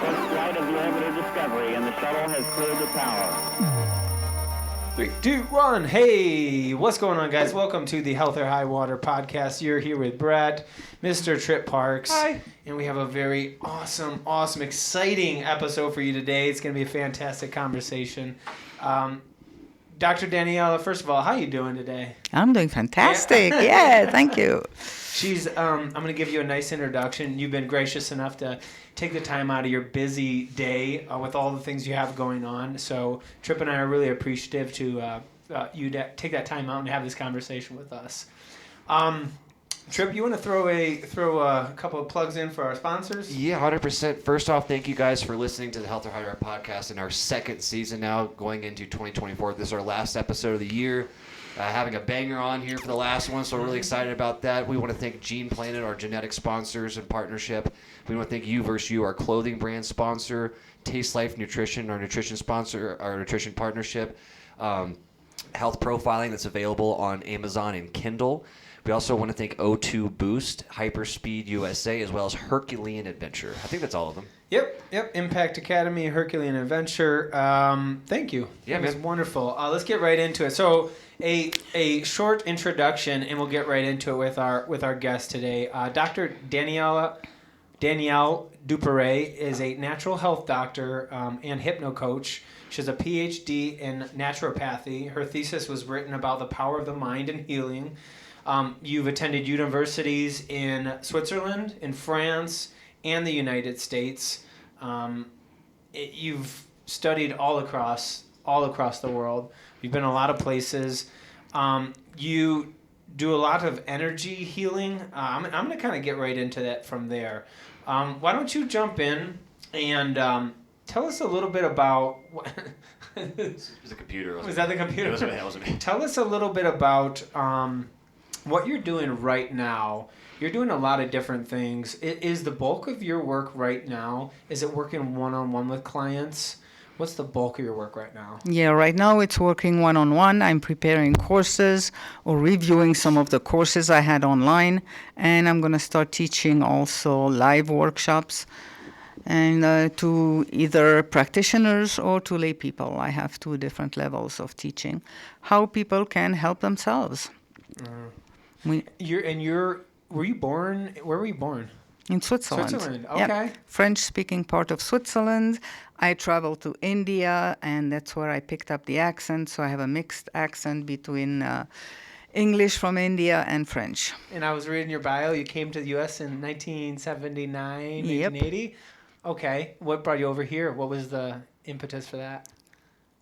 First flight of the orbiter Discovery, and the shuttle has cleared the tower. 3, 2, 1. Hey, what's going on, guys? Welcome to the Health or High Water podcast. You're here with Brett, Mr. Trip Parks. Hi. And we have a very awesome, exciting episode for you today. It's going to be a fantastic conversation. Dr. Danielle, first of all, how you doing today? I'm doing fantastic. Yeah, thank you. She's. I'm going to give you a nice introduction. You've been gracious enough to take the time out of your busy day with all the things you have going on. So Trip and I are really appreciative to you to take that time out and have this conversation with us. Trip, you want to throw a couple of plugs in for our sponsors? Yeah, 100%. First off, thank you guys for listening to the Health or High Water podcast in our second season now, going into 2024. This is our last episode of the year. Having a banger on here for the last one, so we're really excited about that. We want to thank Gene Planet, our genetic sponsors and partnership. We want to thank You vs. You, our clothing brand sponsor. Taste Life Nutrition, our nutrition sponsor, our nutrition partnership. Health profiling that's available on Amazon and Kindle. We also want to thank O2 Boost, Hyperspeed USA, as well as Herculean Adventure. I think that's all of them. Yep. Impact Academy, Herculean Adventure. Thank you. Yeah, it was man. wonderful. Let's get right into it. So a short introduction, and we'll get right into it with our guest today. Dr. Danielle Duperret is a natural health doctor and hypno coach. She has a PhD in naturopathy. Her thesis was written about the power of the mind and healing. You've attended universities in Switzerland, in France, and the United States. You've studied all across the world. You've been a lot of places. You do a lot of energy healing. I'm going to kind of get right into that from there. Why don't you jump in and tell us a little bit about... It was the computer. Was that the computer? That wasn't me. Tell us a little bit about what you're doing right now. You're doing a lot of different things. Is the bulk of your work right now, is it working one-on-one with clients? What's the bulk of your work right now? Yeah, right now it's working one-on-one. I'm preparing courses or reviewing some of the courses I had online, and I'm going to start teaching also live workshops and to either practitioners or to lay people. I have 2 different levels of teaching, how people can help themselves. Were you born? Where were you born? In Switzerland. Switzerland, okay. Yeah. French-speaking part of Switzerland. I traveled to India, and that's where I picked up the accent. So I have a mixed accent between English from India and French. And I was reading your bio. You came to the U.S. in 1979, Yep. 1980. Okay. What brought you over here? What was the impetus for that?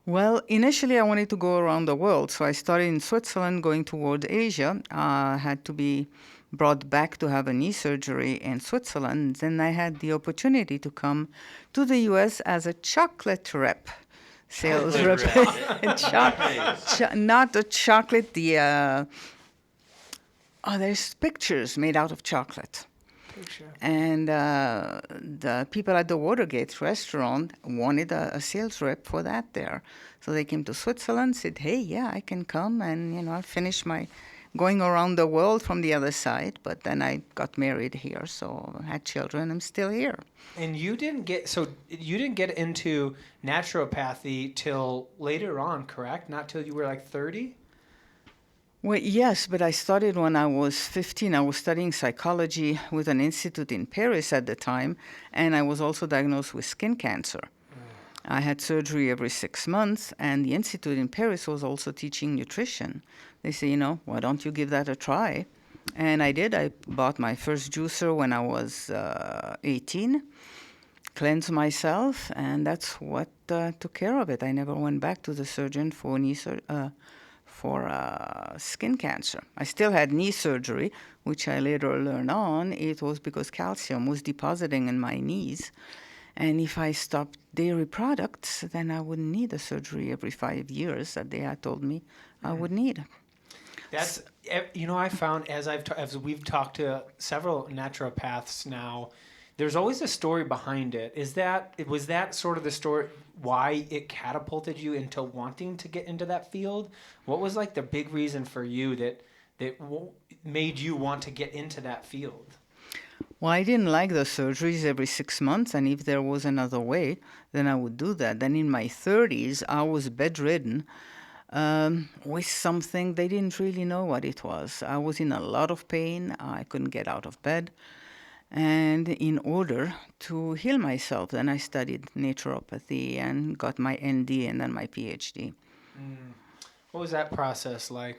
Well, initially I wanted to go around the world. So I started in Switzerland, going towards Asia. I had to be brought back to have a knee surgery in Switzerland. Then I had the opportunity to come to the U.S. as a chocolate rep, sales rep. Not a chocolate, there's pictures made out of chocolate. And the people at the Watergate restaurant wanted a sales rep for that there. So they came to Switzerland, said, hey, yeah, I can come and, I'll finish my going around the world from the other side. But then I got married here, so I had children. I'm still here. And you didn't get into naturopathy till later on, correct? Not till you were like 30? Well, yes, but I started when I was 15. I was studying psychology with an institute in Paris at the time, and I was also diagnosed with skin cancer. I had surgery every 6 months, and the institute in Paris was also teaching nutrition. They say, why don't you give that a try? And I did. I bought my first juicer when I was 18, cleansed myself, and that's what took care of it. I never went back to the surgeon for skin cancer. I still had knee surgery, which I later learned on. It was because calcium was depositing in my knees. And if I stopped dairy products, then I wouldn't need a surgery every 5 years that they had told me I would need. That's, I found as we've talked to several naturopaths now, there's always a story behind it. Was that sort of the story why it catapulted you into wanting to get into that field? What was like the big reason for you that made you want to get into that field? Well, I didn't like the surgeries every 6 months, and if there was another way, then I would do that. Then in my 30s, I was bedridden with something they didn't really know what it was. I was in a lot of pain. I couldn't get out of bed. And in order to heal myself, then I studied naturopathy and got my ND and then my PhD. What was that process like?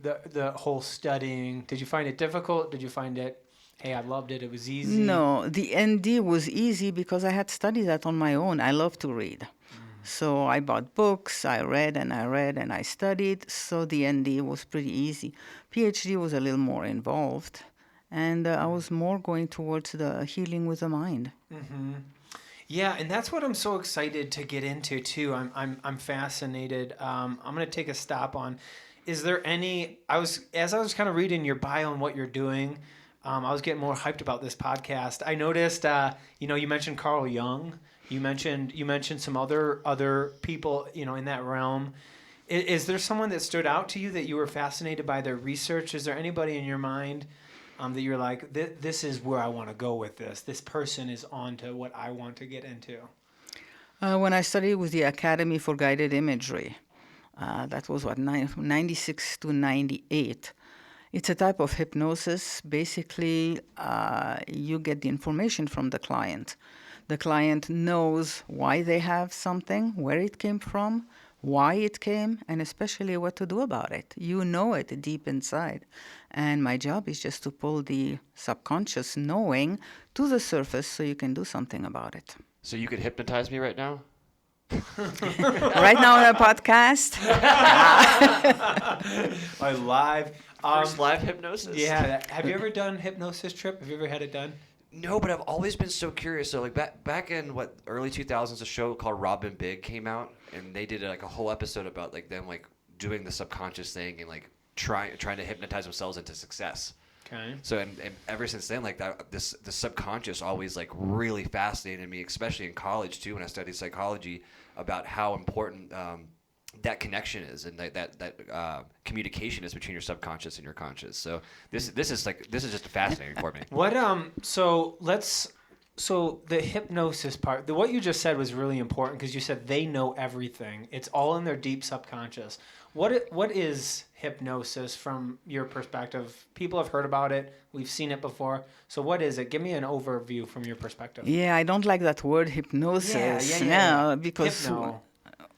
The whole studying. Did you find it difficult? Did you find it, hey, I loved it, it was easy? No, the ND was easy because I had studied that on my own. I love to read. So I bought books, I read and I studied, so the ND was pretty easy. PhD was a little more involved, and I was more going towards the healing with the mind. Yeah, and that's what I'm so excited to get into too. I'm fascinated. I'm going to take a stop on. Is there any? As I was kind of reading your bio and what you're doing, I was getting more hyped about this podcast. I noticed, you mentioned Carl Jung. You mentioned some other people, in that realm. Is there someone that stood out to you that you were fascinated by their research? Is there anybody in your mind that you're like, this is where I want to go with this? This person is on to what I want to get into. When I studied with the Academy for Guided Imagery, that was 96 to 98. It's a type of hypnosis. Basically, you get the information from the client. The client knows why they have something, where it came from, why it came, and especially what to do about it. You know it deep inside. And my job is just to pull the subconscious knowing to the surface so you can do something about it. So you could hypnotize me right now? Right now on a podcast. Live. First live hypnosis? Yeah. Have you ever done hypnosis, Trip? Have you ever had it done? No, but I've always been so curious. So like back in early 2000s, a show called Robin Big came out, and they did like a whole episode about like them like doing the subconscious thing and like trying to hypnotize themselves into success. Okay. So and ever since then, like the subconscious always like really fascinated me, especially in college too when I studied psychology, about how important that connection is and that communication is between your subconscious and your conscious. So this is just fascinating for me. What so the hypnosis part, what you just said was really important because you said they know everything. It's all in their deep subconscious. What is hypnosis from your perspective? People have heard about it. We've seen it before. So what is it? Give me an overview from your perspective. Yeah, I don't like that word hypnosis. Yeah. Because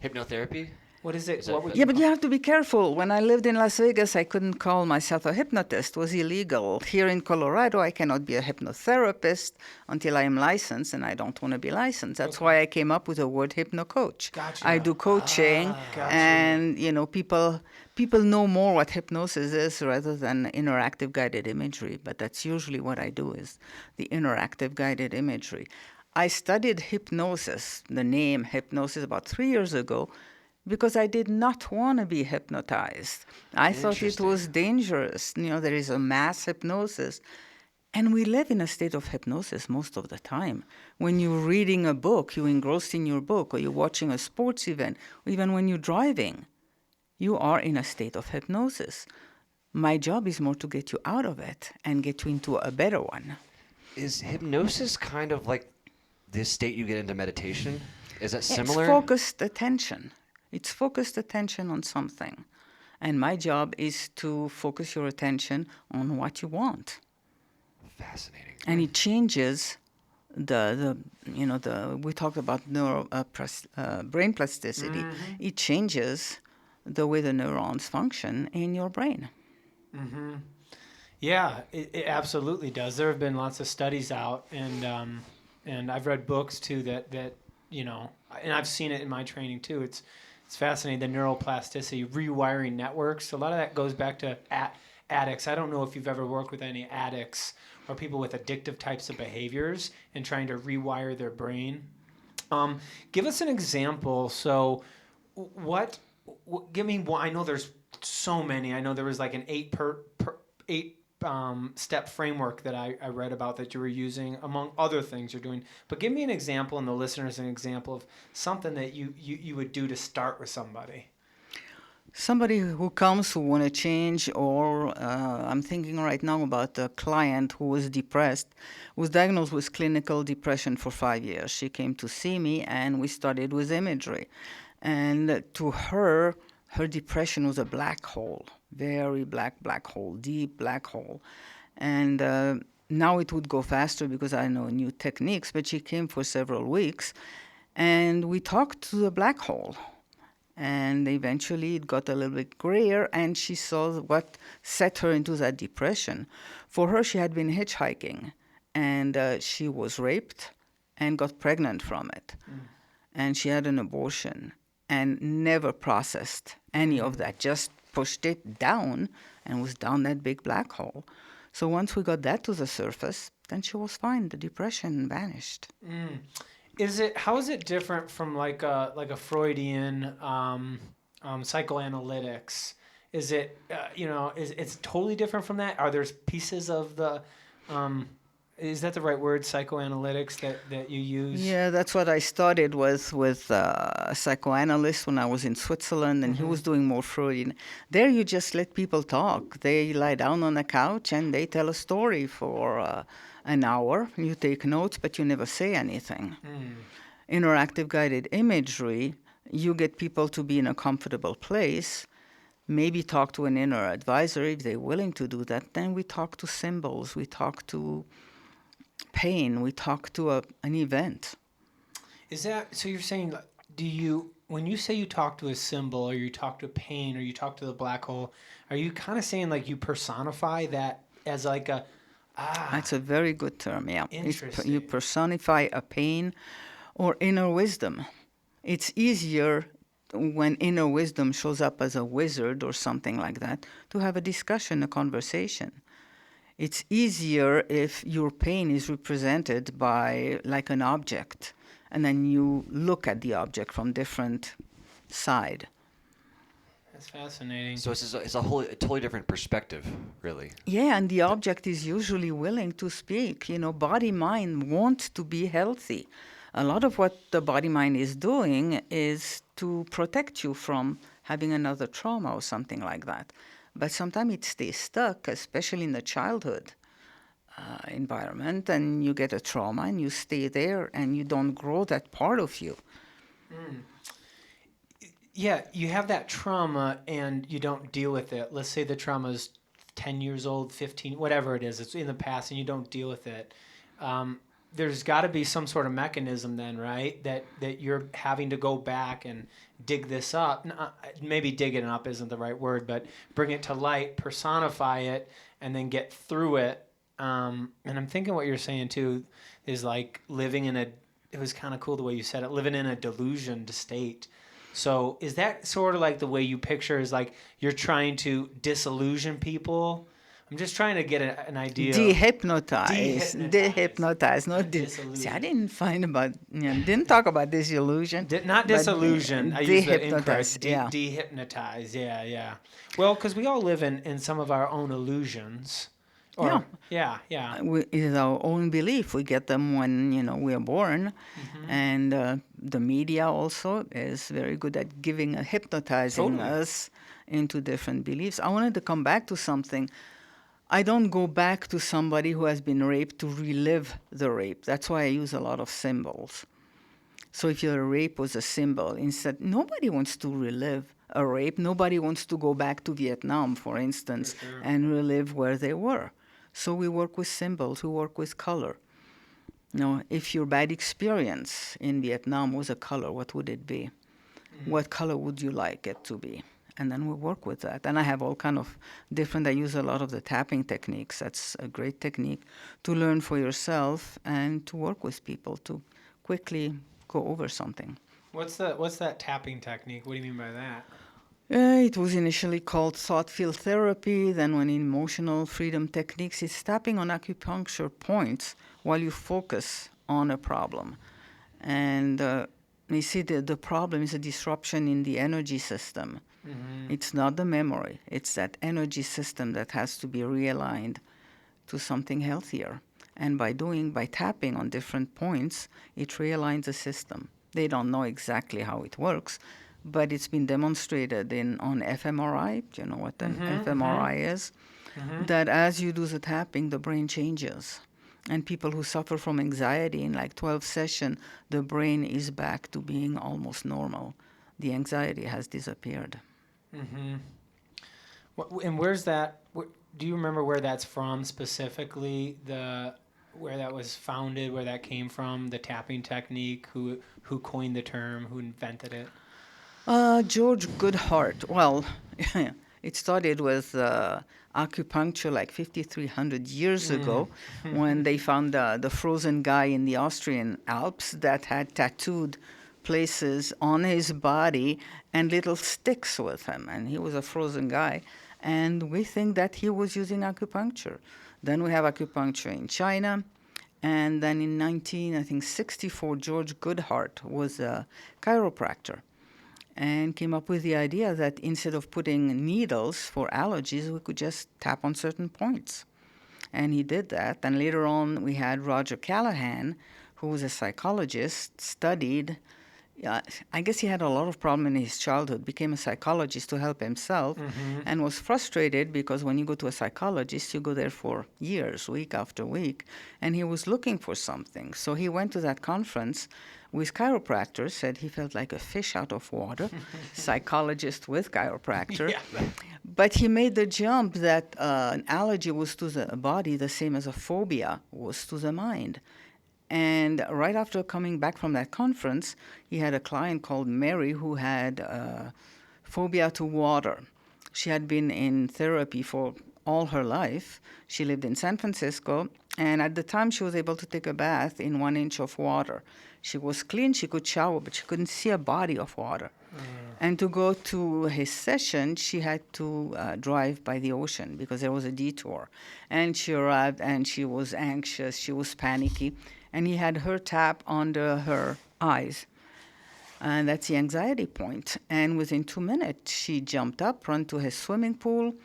Hypnotherapy? What is it? Yeah, but you have to be careful. When I lived in Las Vegas, I couldn't call myself a hypnotist. It was illegal. Here in Colorado, I cannot be a hypnotherapist until I am licensed, and I don't want to be licensed. That's why I came up with the word hypno-coach. Gotcha. I do coaching, and people know more what hypnosis is rather than interactive guided imagery. But that's usually what I do is the interactive guided imagery. I studied hypnosis, the name hypnosis, about 3 years ago, because I did not want to be hypnotized. I thought it was dangerous. There is a mass hypnosis. And we live in a state of hypnosis most of the time. When you're reading a book, you're engrossed in your book, or you're watching a sports event, or even when you're driving, you are in a state of hypnosis. My job is more to get you out of it and get you into a better one. Is hypnosis kind of like this state you get into meditation? Is that similar? It's focused attention. It's focused attention on something. And my job is to focus your attention on what you want. Fascinating. And it changes we talked about brain plasticity. Mm-hmm. It changes the way the neurons function in your brain. Mm-hmm. Yeah, it absolutely does. There have been lots of studies out, and I've read books too that and I've seen it in my training too. It's fascinating, the neuroplasticity, rewiring networks. A lot of that goes back to addicts. I don't know if you've ever worked with any addicts or people with addictive types of behaviors and trying to rewire their brain. Give us an example. So give me one. I know there's so many. I know there was like an eight step framework that I read about that you were using, among other things you're doing. But give me an example, and the listeners an example of something that you would do to start with somebody. Somebody who comes who want to change, or I'm thinking right now about a client who was depressed, was diagnosed with clinical depression for 5 years. She came to see me, and we started with imagery. And to her, her depression was a black hole, very black hole, deep black hole. And now it would go faster because I know new techniques, but she came for several weeks, and we talked to the black hole. And eventually it got a little bit grayer, and she saw what set her into that depression. For her, she had been hitchhiking, and she was raped and got pregnant from it. And she had an abortion and never processed any of that, just pushed it down and was down that big black hole. So once we got that to the surface, then she was fine. The depression vanished. How is it different from like a Freudian psychoanalytics? Is it it's totally different from that? Are there pieces of the is that the right word, psychoanalytics, that you use? Yeah, that's what I started with a psychoanalyst when I was in Switzerland, and he was doing more Freudian. There you just let people talk. They lie down on a couch and they tell a story for an hour. You take notes, but you never say anything. Interactive guided imagery, you get people to be in a comfortable place, maybe talk to an inner advisor if they're willing to do that. Then we talk to symbols, we talk to pain, we talk to an event. Is that, so you're saying, when you say you talk to a symbol, or you talk to pain, or you talk to the black hole, are you kind of saying like you personify that as like a, That's a very good term, yeah. Interesting. You personify a pain or inner wisdom. It's easier when inner wisdom shows up as a wizard or something like that to have a discussion, a conversation. It's easier if your pain is represented by like an object, and then you look at the object from different side. That's fascinating. So it's a totally different perspective, really. Yeah, and the object is usually willing to speak. Body-mind wants to be healthy. A lot of what the body-mind is doing is to protect you from having another trauma or something like that. But sometimes it stays stuck, especially in the childhood environment, and you get a trauma and you stay there and you don't grow that part of you. Yeah, you have that trauma and you don't deal with it. Let's say the trauma is 10 years old, 15, whatever it is, it's in the past, and you don't deal with it. There's got to be some sort of mechanism then, right? That you're having to go back and dig this up. Maybe digging it up isn't the right word, but bring it to light, personify it, and then get through it. And I'm thinking what you're saying too is like living in it was kind of cool the way you said it, living in a delusioned state. So is that sort of like the way you picture is like you're trying to disillusion people? I'm just trying to get an idea. Dehypnotize. See, I didn't didn't talk about disillusion. Not disillusion. I use the incorrect. Yeah. Dehypnotize. Yeah. Well, because we all live in some of our own illusions. Yeah. It's our own belief. We get them when we are born, and the media also is very good at hypnotizing us into different beliefs. I wanted to come back to something. I don't go back to somebody who has been raped to relive the rape. That's why I use a lot of symbols. So if your rape was a symbol, instead, nobody wants to relive a rape. Nobody wants to go back to Vietnam, for instance, and relive where they were. So we work with symbols, we work with color. If your bad experience in Vietnam was a color, what would it be? What color would you like it to be? And then we work with that. And I have all kind of I use a lot of the tapping techniques. That's a great technique to learn for yourself and to work with people to quickly go over something. What's that tapping technique? What do you mean by that? It was initially called thought field therapy. Then when emotional freedom techniques, it's tapping on acupuncture points while you focus on a problem. And you see the problem is a disruption in the energy system. It's not the memory. It's that energy system that has to be realigned to something healthier. And by tapping on different points, it realigns the system. They don't know exactly how it works, but it's been demonstrated on fMRI. Do you know what an fMRI is? That as you do the tapping, the brain changes. And people who suffer from anxiety, in like 12 sessions, the brain is back to being almost normal. The anxiety has disappeared. And where's that? Do you remember where that's from specifically? Where that was founded, where that came from, the tapping technique, who coined the term, who invented it? George Goodhart. Well, it started with acupuncture like 5,300 years ago when they found the frozen guy in the Austrian Alps that had tattooed places on his body and little sticks with him. And he was a frozen guy. And we think that he was using acupuncture. Then we have acupuncture in China. And then in 1964, George Goodhart was a chiropractor and came up with the idea that instead of putting needles for allergies, we could just tap on certain points. And he did that. And later on, we had Roger Callahan, who was a psychologist, studied. I guess he had a lot of problem in his childhood, became a psychologist to help himself, and was frustrated because when you go to a psychologist, you go there for years, week after week, and he was looking for something. So he went to that conference with chiropractors, said he felt like a fish out of water, psychologist with chiropractor. Yeah. But he made the jump that an allergy was to the body the same as a phobia was to the mind. And right after coming back from that conference, he had a client called Mary who had phobia to water. She had been in therapy for all her life. She lived in San Francisco, and at the time she was able to take a bath in 1 inch of water. She was clean, she could shower, but she couldn't see a body of water. And to go to his session, she had to drive by the ocean because there was a detour. And she arrived, and she was anxious, she was panicky. And he had her tap under her eyes. And that's the anxiety point. And within 2 minutes, she jumped up, ran to his swimming pool,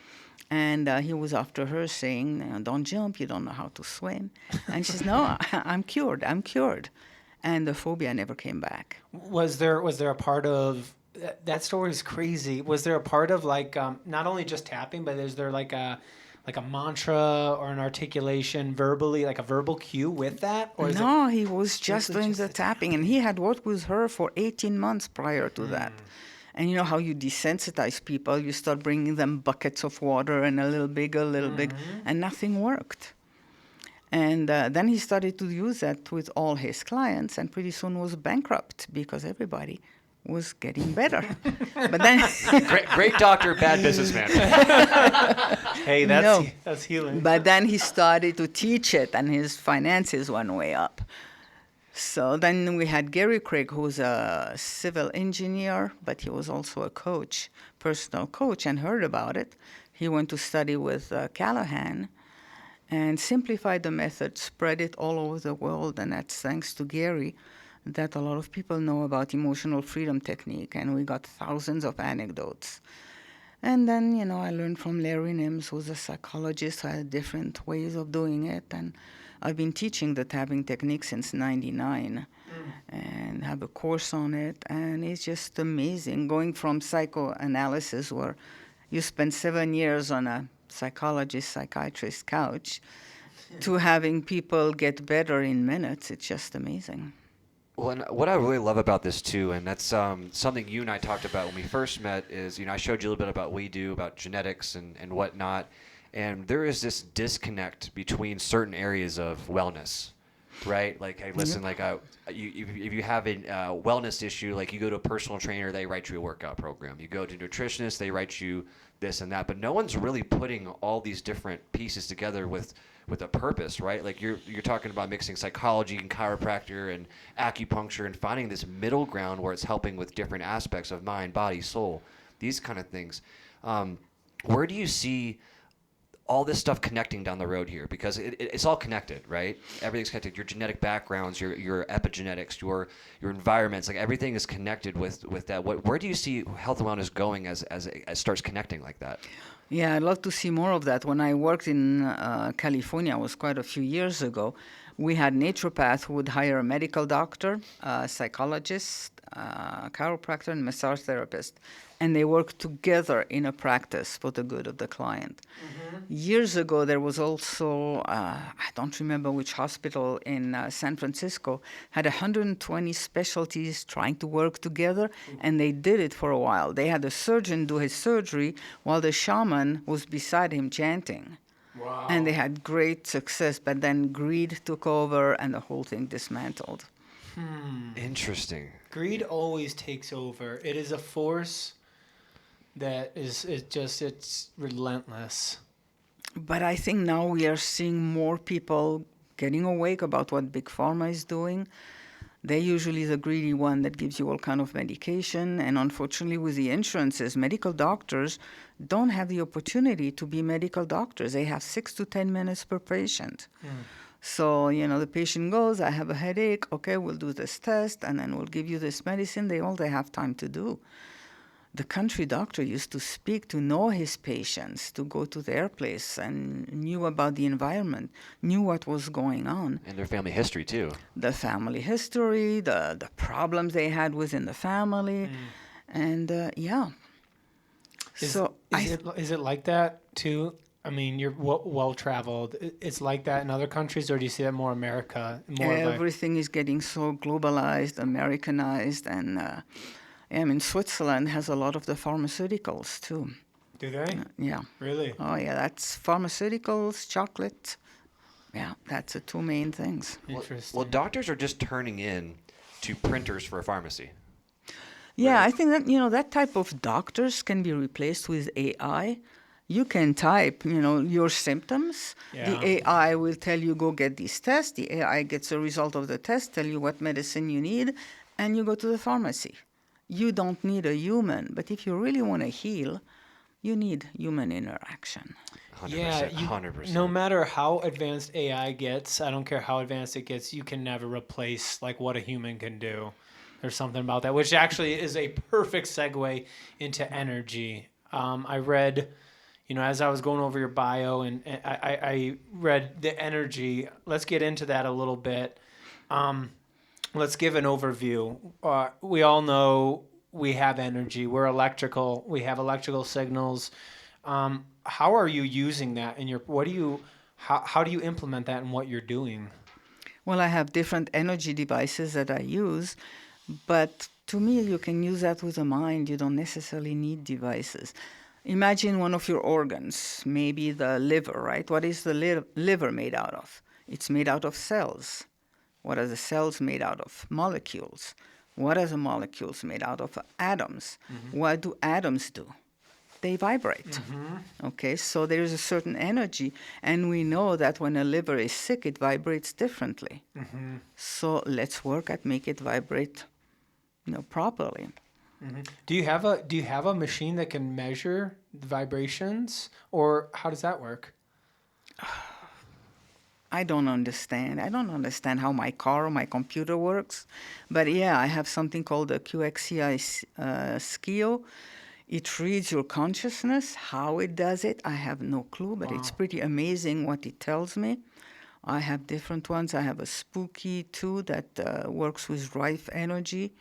and he was after her saying, "Don't jump, you don't know how to swim." And she says, "No, I'm cured, I'm cured." And the phobia never came back. Was there a part of, that story is crazy, was there a part of like, not only just tapping, but is there like a mantra or an articulation verbally, like a verbal cue with that? Or no, he was just doing the tapping. And he had worked with her for 18 months prior to that. And you know how you desensitize people. You start bringing them buckets of water and a little big, and nothing worked. And then he started to use that with all his clients, and pretty soon was bankrupt because everybody was getting better. But then great doctor, bad businessman. Hey, that's healing. But then he started to teach it, and his finances went way up. So then we had Gary Craig, who's a civil engineer, but he was also a coach, personal coach, and heard about it. He went to study with Callahan and simplified the method, spread it all over the world, and that's thanks to Gary that a lot of people know about emotional freedom technique, and we got thousands of anecdotes. And then, I learned from Larry Nims, who's a psychologist who had different ways of doing it, and I've been teaching the tapping technique since '99 and have a course on it, and it's just amazing going from psychoanalysis where you spend 7 years on a psychologist, psychiatrist couch to having people get better in minutes. It's just amazing. Well, and what I really love about this too, and that's something you and I talked about when we first met, is I showed you a little bit about what we do, about genetics and whatnot, and there is this disconnect between certain areas of wellness, right? Like, hey, listen, like if you have a wellness issue, like you go to a personal trainer, they write you a workout program. You go to a nutritionist, they write you this and that, but no one's really putting all these different pieces together with a purpose, right? Like you're talking about mixing psychology and chiropractor and acupuncture and finding this middle ground where it's helping with different aspects of mind, body, soul, these kind of things. Where do you see all this stuff connecting down the road here? Because it's all connected, right? Everything's connected. Your genetic backgrounds, your epigenetics, your environments, like everything is connected with that. Where do you see health and wellness going as it starts connecting like that? Yeah, I'd love to see more of that. When I worked in California, it was quite a few years ago, We had naturopath who would hire a medical doctor, a psychologist, a chiropractor, and massage therapist, and they worked together in a practice for the good of the client. Years ago, there was also, I don't remember which hospital in San Francisco, had 120 specialties trying to work together, and they did it for a while. They had a surgeon do his surgery while the shaman was beside him chanting. Wow. And they had great success, but then greed took over and the whole thing dismantled. Interesting. Greed always takes over. It is a force that it's relentless. But I think now we are seeing more people getting awake about what Big Pharma is doing. They're usually the greedy one that gives you all kind of medication. And unfortunately, with the insurances, medical doctors don't have the opportunity to be medical doctors. They have 6 to 10 minutes per patient. So, the patient goes, I have a headache. Okay, we'll do this test, and then we'll give you this medicine. They all they have time to do. The country doctor used to speak, to know his patients, to go to their place and knew about the environment, knew what was going on. And their family history, too. The family history, the problems they had within the family. And, yeah. Is it like that, too? I mean, you're well-traveled. It's like that in other countries, or do you see that more America? Everything is getting so globalized, Americanized, and... Switzerland has a lot of the pharmaceuticals, too. Do they? Yeah. Really? Oh, yeah, that's pharmaceuticals, chocolate. Yeah, that's the two main things. Interesting. Well, doctors are just turning in to printers for a pharmacy. Yeah, Right? I think that, that type of doctors can be replaced with AI. You can type, your symptoms. Yeah. The AI will tell you, go get these tests. The AI gets a result of the test, tell you what medicine you need, and you go to the pharmacy. You don't need a human, but if you really want to heal, you need human interaction. 100%. 100%. No matter how advanced AI gets, I don't care how advanced it gets, you can never replace what a human can do. There's something about that, which actually is a perfect segue into energy. I read, as I was going over your bio, and I read the energy. Let's get into that a little bit. Let's give an overview. We all know we have energy. We're electrical. We have electrical signals. How are you using that in how do you implement that in what you're doing? Well, I have different energy devices that I use, but to me, you can use that with the mind. You don't necessarily need devices. Imagine one of your organs, maybe the liver, right? What is the liver made out of? It's made out of cells. What are the cells made out of? Molecules. What are the molecules made out of? Atoms. What do atoms do? They vibrate. Okay, so there is a certain energy, and we know that when a liver is sick, it vibrates differently. So let's work at make it vibrate, properly. Do you have a machine that can measure the vibrations, or how does that work? I don't understand. I don't understand how my car or my computer works. But yeah, I have something called the QXCI Skio. It reads your consciousness. How it does it, I have no clue, but it's pretty amazing what it tells me. I have different ones. I have a Spooky too that works with rife energy.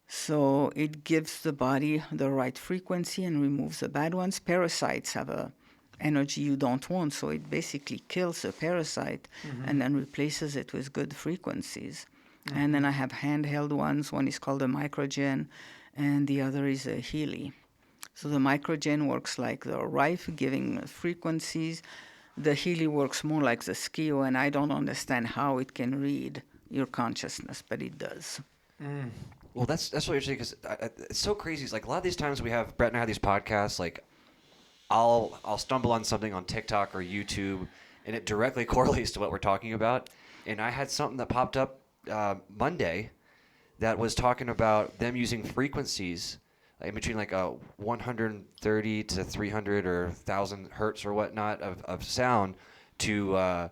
So it gives the body the right frequency and removes the bad ones. Parasites have a energy you don't want, so it basically kills the parasite and then replaces it with good frequencies. And then I have handheld ones. One is called a microgen, and the other is a Healy. So the microgen works like the rife, giving frequencies. The Healy works more like the Skio, and I don't understand how it can read your consciousness, but it does. Well, that's what you're saying, because it's so crazy. It's like a lot of these times Brett and I have these podcasts, like I'll stumble on something on TikTok or YouTube, and it directly correlates to what we're talking about. And I had something that popped up Monday that was talking about them using frequencies in between 130 to 300 or 1,000 hertz or whatnot of sound to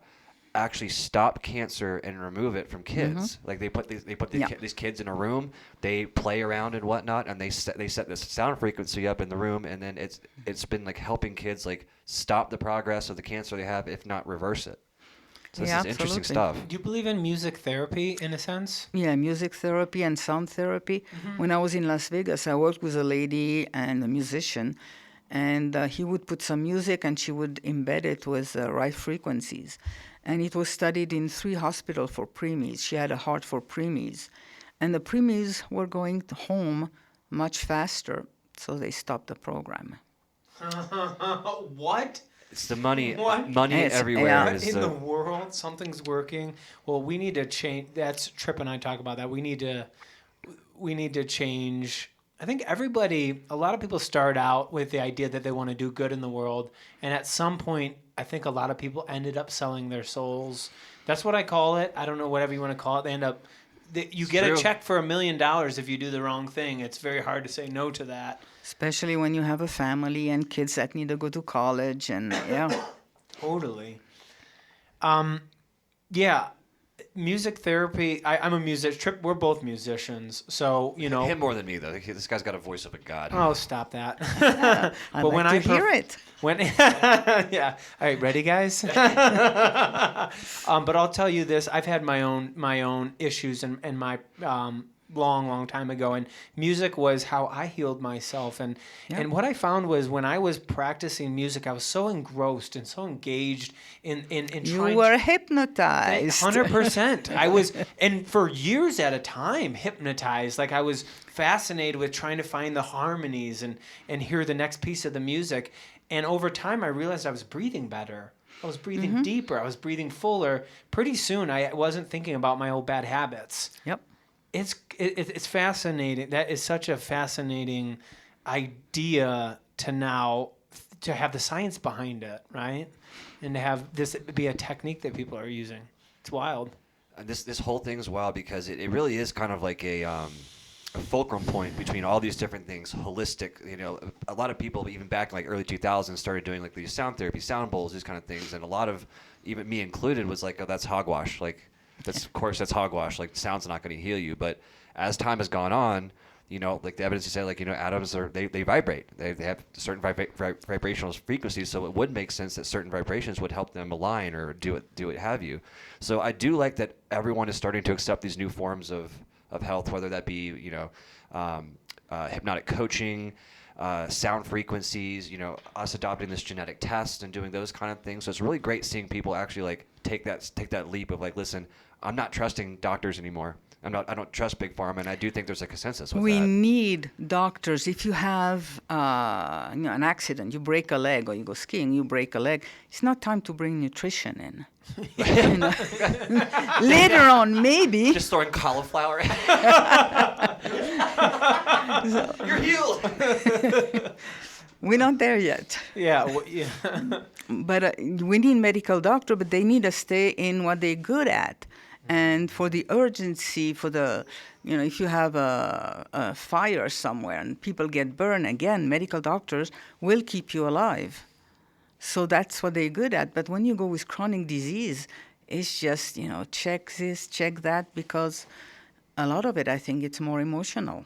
actually stop cancer and remove it from kids. Like they put these kids in a room, they play around and whatnot, and they set this sound frequency up in the room, and then it's been helping kids stop the progress of the cancer they have, if not reverse it. So this Yeah, is interesting absolutely. stuff. Do you believe in music therapy in a sense? Yeah, music therapy and sound therapy. When I was in Las Vegas, I worked with a lady and a musician, and he would put some music and she would embed it with the right frequencies. And it was studied in 3 hospitals for preemies. She had a heart for preemies. And the preemies were going home much faster, so they stopped the program. What? It's the money. What? Money It's- everywhere yeah. What is in the the. world? Something's working. Well, we need to change. That's Tripp and I talk about that. We need to change. I think a lot of people start out with the idea that they want to do good in the world, and at some point, I think a lot of people ended up selling their souls. That's what I call it. I don't know, whatever you want to call it. They end up. You get true. a check for $1 million if you do the wrong thing. It's very hard to say no to that. Especially when you have a family and kids that need to go to college, and yeah. Totally. Yeah, music therapy. I'm a musician. Trip. We're both musicians, so you know. Him more than me though. This guy's got a voice of a god. Oh, stop that. I'd like to hear it. When yeah. All right, ready, guys? But I'll tell you this: I've had my own issues and my long time ago, and music was how I healed myself. And what I found was when I was practicing music, I was so engrossed and so engaged in You trying. were hypnotized. 100%. I was, and for years at a time, hypnotized. Like I was fascinated with trying to find the harmonies and hear the next piece of the music. And over time, I realized I was breathing better. I was breathing deeper. I was breathing fuller. Pretty soon, I wasn't thinking about my old bad habits. Yep. It's fascinating. That is such a fascinating idea to have the science behind it, right? And to have this be a technique that people are using. It's wild. This whole thing's wild because it really is kind of like a fulcrum point between all these different things, holistic. You know, a lot of people even back in like early 2000s started doing like these sound therapy, sound bowls, these kind of things, and a lot of, even me included, was like, oh, that's hogwash. Like, that's hogwash. Like, sound's not going to heal you. But as time has gone on, you know, like the evidence you say, like, you know, atoms they vibrate. They have certain vibrational frequencies, so it would make sense that certain vibrations would help them align or do it have you. So I do like that everyone is starting to accept these new forms of health, whether that be, you know, hypnotic coaching, sound frequencies, you know, us adopting this genetic test and doing those kind of things. So it's really great seeing people actually like take that leap of like, listen, I'm not trusting doctors anymore. I don't trust big pharma, and I do think there's a consensus with We that. need doctors. If you have an accident, you break a leg, or you go skiing, you break a leg, it's not time to bring nutrition in. You know? Later on, maybe. Just throwing cauliflower. You're healed. We're not there yet. Yeah. But we need medical doctor, but they need to stay in what they're good at. And for the urgency, for the, you know, if you have a fire somewhere and people get burned, again, medical doctors will keep you alive. So that's what they're good at. But when you go with chronic disease, it's just, you know, check this, check that, because a lot of it, I think, it's more emotional.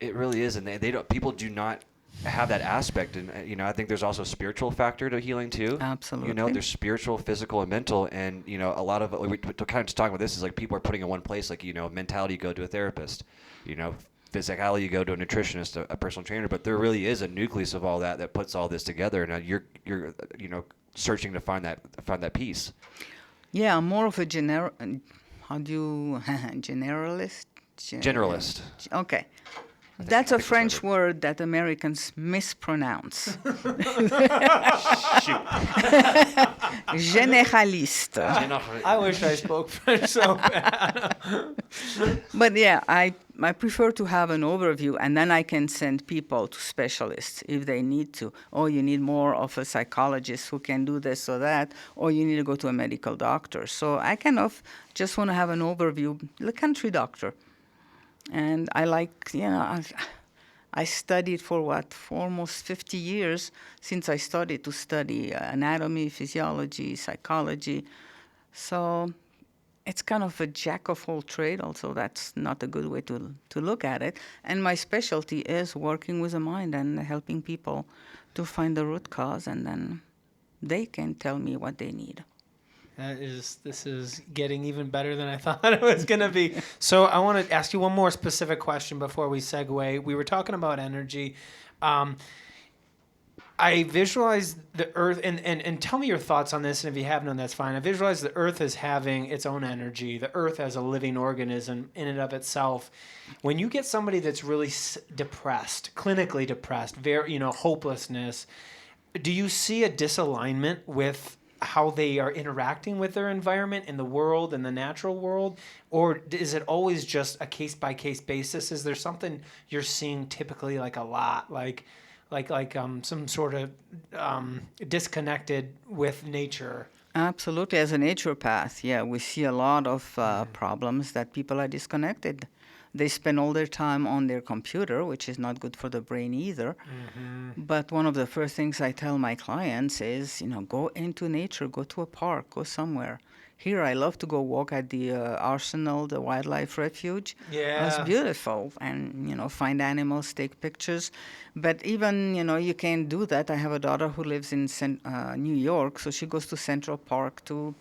It really is, and they don't. People do not have that aspect, and you know, I think there's also a spiritual factor to healing too. Absolutely. You know, there's spiritual, physical, and mental, and you know, a lot of we kind of just talking about this is like people are putting in one place, like, you know, mentality, you go to a therapist, you know, physicality, you go to a nutritionist, a personal trainer, but there really is a nucleus of all that puts all this together, and you're you know, searching to find that piece. Yeah, I'm more of a generalist? Generalist. Okay. That's a French word that Americans mispronounce. Généraliste. I wish I spoke French so bad. But yeah, I prefer to have an overview, and then I can send people to specialists if they need to. Or you need more of a psychologist who can do this or that, or you need to go to a medical doctor. So I kind of just want to have an overview, the country doctor. And I like, you know, I studied for almost 50 years since I started to study anatomy, physiology, psychology. So it's kind of a jack of all trade. Also, that's not a good way to look at it. And my specialty is working with the mind and helping people to find the root cause, and then they can tell me what they need. This is getting even better than I thought it was going to be. So I want to ask you one more specific question before we segue. We were talking about energy. I visualize the earth, and tell me your thoughts on this, and if you have none, that's fine. I visualize the earth as having its own energy, the earth as a living organism in and of itself. When you get somebody that's really depressed, clinically depressed, very, hopelessness, do you see a disalignment with how they are interacting with their environment in the world and the natural world? Or is it always just a case-by-case basis? Is there something you're seeing typically like a lot, like some sort of disconnected with nature? Absolutely. As a naturopath, yeah, we see a lot of problems that people are disconnected. They spend all their time on their computer, which is not good for the brain either. Mm-hmm. But one of the first things I tell my clients is, go into nature, go to a park, go somewhere. Here, I love to go walk at the Arsenal, the wildlife refuge. Yeah. It's beautiful. And, find animals, take pictures. But even, you can't do that. I have a daughter who lives in New York, so she goes to Central Park to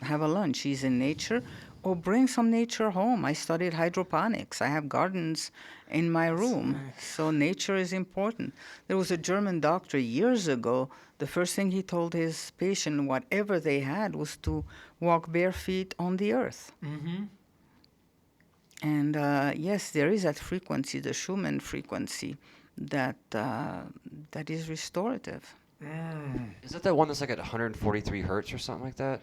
have a lunch. She's in nature. Or bring some nature home. I studied hydroponics. I have gardens in my room. Nice. So nature is important. There was a German doctor years ago. The first thing he told his patient, whatever they had, was to walk bare feet on the earth. Mm-hmm. And yes, there is that frequency, the Schumann frequency, that is restorative. Mm. Is that the one that's like at 143 hertz or something like that?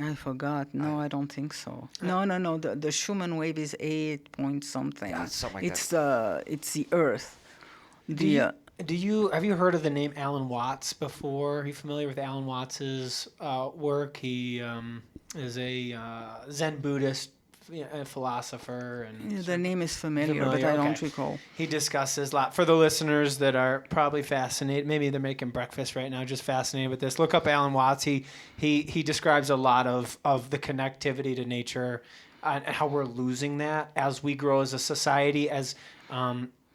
I forgot. No, I don't think so. No. The Schumann wave is 8 point something. Yeah, something like it's the Earth. Have you heard of the name Alan Watts before? Are you familiar with Alan Watts's work? He is a Zen Buddhist philosopher, and the name is familiar, but I don't recall. He discusses a lot. For the listeners that are probably fascinated, maybe they're making breakfast right now, just fascinated with this, look up Alan Watts. He describes a lot of the connectivity to nature and how we're losing that as we grow as a society. As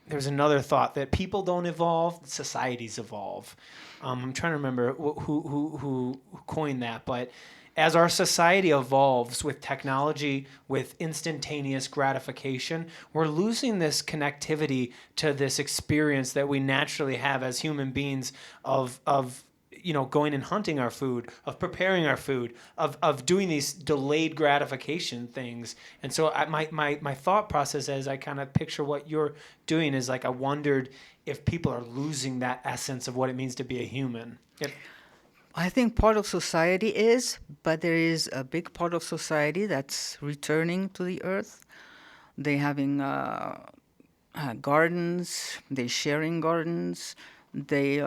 there's another thought that people don't evolve, societies evolve. I'm trying to remember who coined that, but as our society evolves with technology, with instantaneous gratification, we're losing this connectivity to this experience that we naturally have as human beings of going and hunting our food, of preparing our food, of doing these delayed gratification things. And so my thought process as I kind of picture what you're doing is like I wondered if people are losing that essence of what it means to be a human. I think part of society is, but there is a big part of society that's returning to the earth. They having gardens, they sharing gardens, they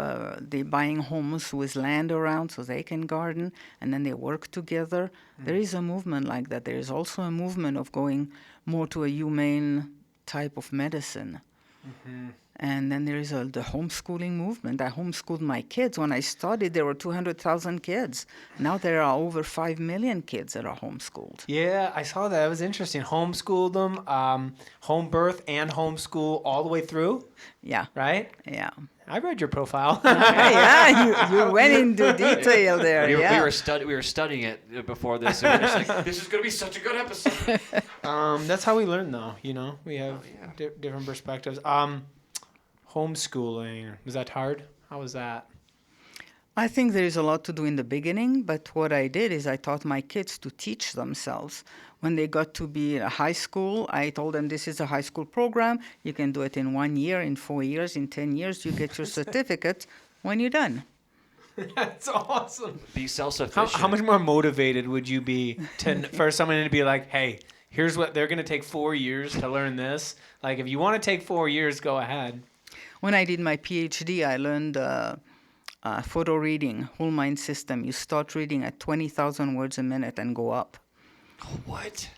buying homes with land around so they can garden, and then they work together. Mm. There is a movement like that. There is also a movement of going more to a humane type of medicine. Mm-hmm. And then there is the homeschooling movement. I homeschooled my kids. When I studied, there were 200,000 kids. Now there are over 5 million kids that are homeschooled. Yeah, I saw that. It was interesting. Homeschooled them, home birth and homeschool all the way through? Yeah. Right? Yeah. I read your profile. Yeah, you went into detail there. We were studying it before this, and we're just like, this is going to be such a good episode. That's how we learn, though. We have different perspectives. Homeschooling, was that hard? How was that? I think there is a lot to do in the beginning, but what I did is I taught my kids to teach themselves. When they got to be in high school, I told them this is a high school program. You can do it in 1 year, in 4 years, in 10 years. You get your certificate when you're done. That's awesome. Be self-sufficient. How much more motivated would you be for someone to be like, hey, here's what they're going to take 4 years to learn this. Like, if you want to take 4 years, go ahead. When I did my PhD, I learned photo reading, whole mind system. You start reading at 20,000 words a minute and go up. What?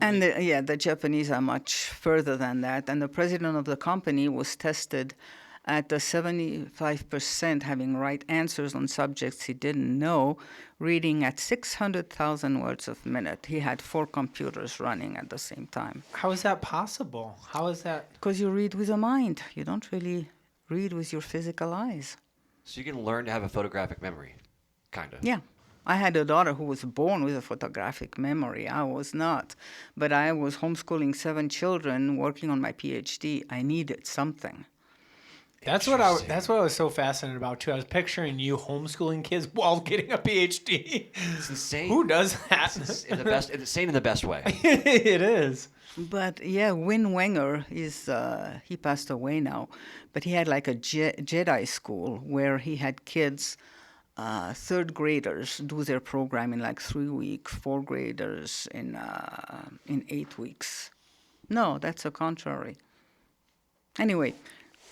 And the Japanese are much further than that. And the president of the company was tested at 75% having right answers on subjects he didn't know, reading at 600,000 words a minute. He had 4 computers running at the same time. How is that possible? How is that? Because you read with the mind. You don't really read with your physical eyes. So you can learn to have a photographic memory, kind of. Yeah. I had a daughter who was born with a photographic memory. I was not. But I was homeschooling 7 children, working on my PhD. I needed something. That's what I was so fascinated about too. I was picturing you homeschooling kids while getting a PhD. It's insane. Who does that? It's insane in the best way. It is. But yeah, Win Wenger he passed away now, but he had like a Jedi school where he had kids, 3rd graders do their program in like 3 weeks, 4th graders in 8 weeks. No, that's the contrary. Anyway,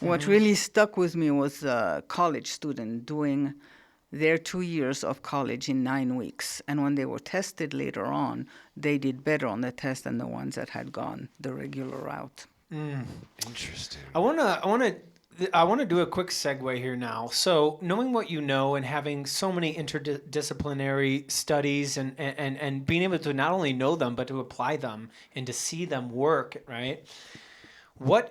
what really stuck with me was a college student doing their 2 years of college in 9 weeks. And when they were tested later on, they did better on the test than the ones that had gone the regular route. Interesting. I want to do a quick segue here now. So knowing what you know and having so many interdisciplinary studies and being able to not only know them, but to apply them and to see them work, right?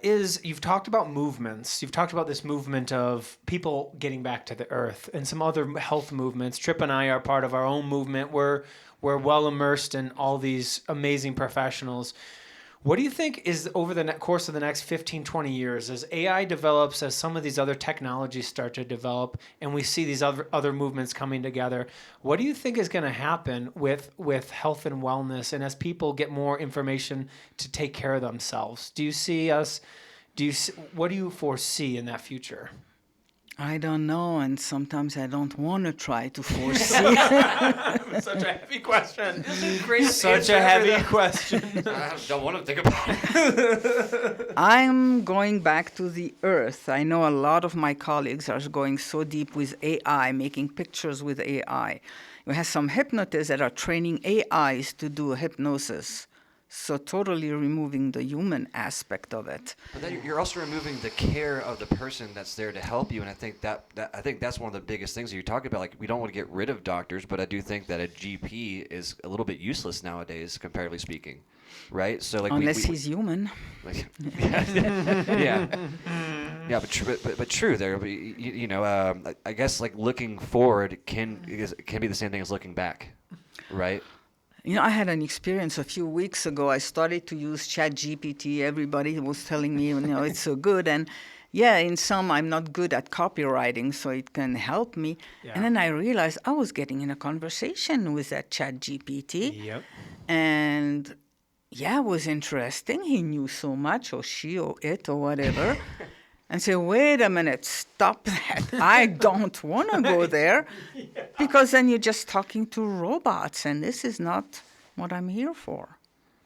You've talked about movements. You've talked about this movement of people getting back to the earth and some other health movements. Tripp and I are part of our own movement. We're well immersed in all these amazing professionals. What do you think is over the course of the next 15, 20 years, as AI develops, as some of these other technologies start to develop, and we see these other movements coming together, what do you think is going to happen with health and wellness, and as people get more information to take care of themselves? What do you foresee in that future? I don't know, and sometimes I don't want to try to foresee. Such a heavy question. Such a heavy question. I don't want to think about it. I'm going back to the earth. I know a lot of my colleagues are going so deep with AI, making pictures with AI. We have some hypnotists that are training AIs to do hypnosis. So totally removing the human aspect of it. But then you're also removing the care of the person that's there to help you, and I think that's one of the biggest things that you're talking about. Like, we don't want to get rid of doctors, but I do think that a GP is a little bit useless nowadays, comparatively speaking, right? So like, unless he's human. Like, yeah, but true. There, I guess like looking forward can be the same thing as looking back, right? You know, I had an experience a few weeks ago. I started to use ChatGPT. Everybody was telling me, it's so good. And yeah, in some, I'm not good at copywriting, so it can help me. Yeah. And then I realized I was getting in a conversation with that ChatGPT. Yep. And yeah, it was interesting. He knew so much, or she, or it, or whatever. And say, wait a minute, stop that. I don't want to go there, because then you're just talking to robots, and this is not what I'm here for.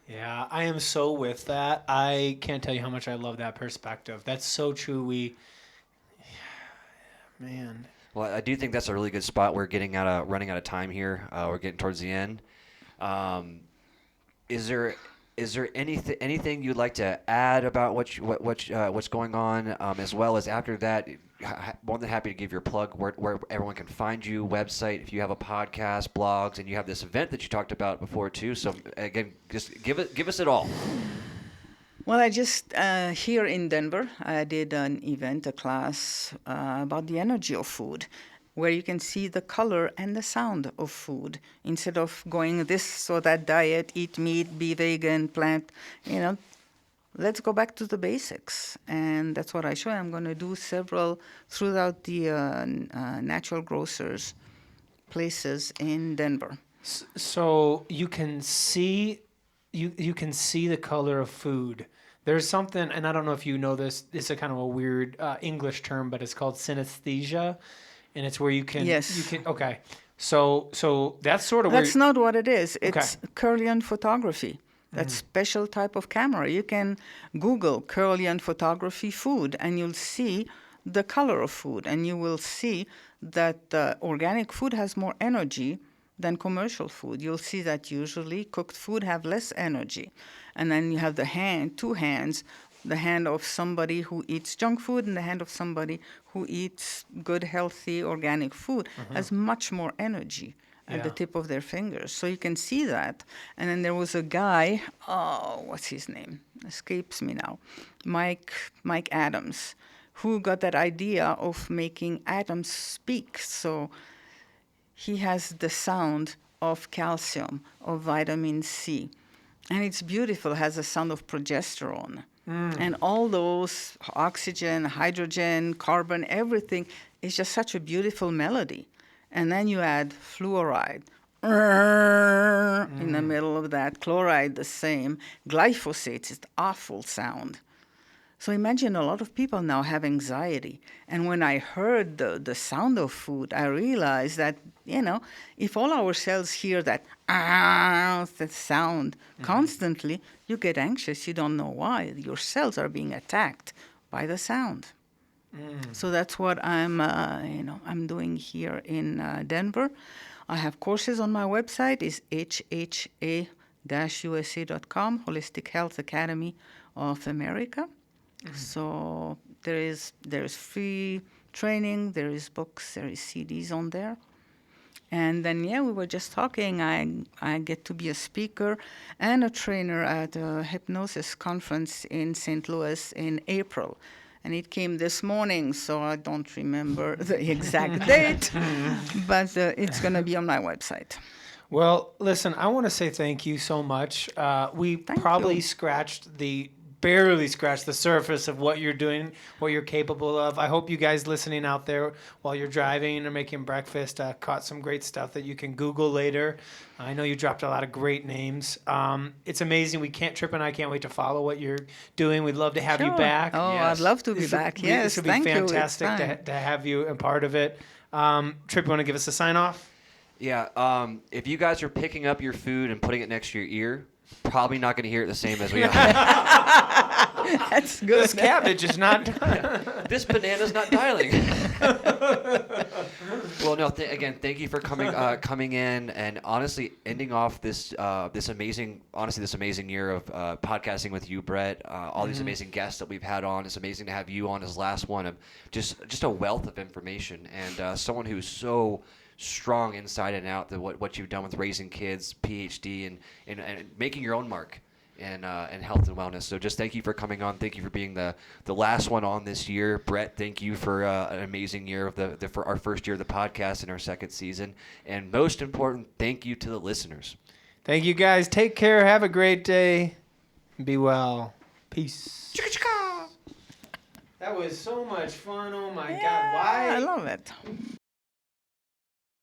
Yeah, I am so with that. I can't tell you how much I love that perspective. That's so true. Man. Well, I do think that's a really good spot. We're running out of time here. We're getting towards the end. Is there anything you'd like to add about what's going on, as well as after that? More than happy to give your plug where everyone can find you, website, if you have a podcast, blogs, and you have this event that you talked about before too. So again, just give us it all. Well, I just here in Denver, I did an event, a class about the energy of food, where you can see the color and the sound of food instead of going this or that diet, eat meat, be vegan, plant, let's go back to the basics. And that's what I show. I'm going to do several throughout the natural grocers places in Denver. So you can see the color of food. There's something, and I don't know if you know this, it's a kind of a weird English term, but it's called synesthesia. And it's where you can... Yes. Okay. So that's sort of That's not what it is. It's Kirlian photography. That's special type of camera. You can Google Kirlian photography food, and you'll see the color of food. And you will see that organic food has more energy than commercial food. You'll see that usually cooked food have less energy. And then you have two hands, the hand of somebody who eats junk food and the hand of somebody who eats good, healthy, organic food has much more energy at the tip of their fingers. So you can see that. And then there was a guy, what's his name? Escapes me now. Mike Adams, who got that idea of making atoms speak. So he has the sound of calcium, of vitamin C. And it's beautiful, has a sound of progesterone. And all those oxygen, hydrogen, carbon, everything is just such a beautiful melody. And then you add fluoride in the middle of that, chloride the same, glyphosate is the awful sound. So imagine a lot of people now have anxiety. And when I heard the sound of food, I realized that, if all our cells hear that sound constantly, you get anxious. You don't know why. Your cells are being attacked by the sound. So that's what I'm doing here in Denver. I have courses on my website. It's HHA-USA.com, Holistic Health Academy of America. So there is free training, there is books, there is CDs on there. And then, we were just talking. I get to be a speaker and a trainer at a hypnosis conference in St. Louis in April. And it came this morning, so I don't remember the exact date, but it's going to be on my website. Well, listen, I want to say thank you so much. We probably barely scratched the surface of what you're doing, what you're capable of. I hope you guys listening out there while you're driving or making breakfast caught some great stuff that you can Google later. I know you dropped a lot of great names. It's amazing. Trip and I can't wait to follow what you're doing. We'd love to have you back. Oh, yes. I'd love to be back. Yes, this would be fantastic to have you a part of it. Trip, you want to give us a sign off? Yeah. If you guys are picking up your food and putting it next to your ear, probably not going to hear it the same as we are. That's good. This cabbage is not. This banana's not dialing. Well, no. Thank you for coming in, and honestly ending off this amazing year of podcasting with you, Brett. All these amazing guests that we've had on. It's amazing to have you on as last one. Of just a wealth of information, and someone who's so strong inside and out. What you've done with raising kids, PhD, and making your own mark in health and wellness. So just thank you for coming on. Thank you for being the last one on this year. Brett, thank you for an amazing year of for our first year of the podcast and our second season. And most important, thank you to the listeners. Thank you guys. Take care. Have a great day. Be well. Peace. That was so much fun. Oh my God. Why? I love it.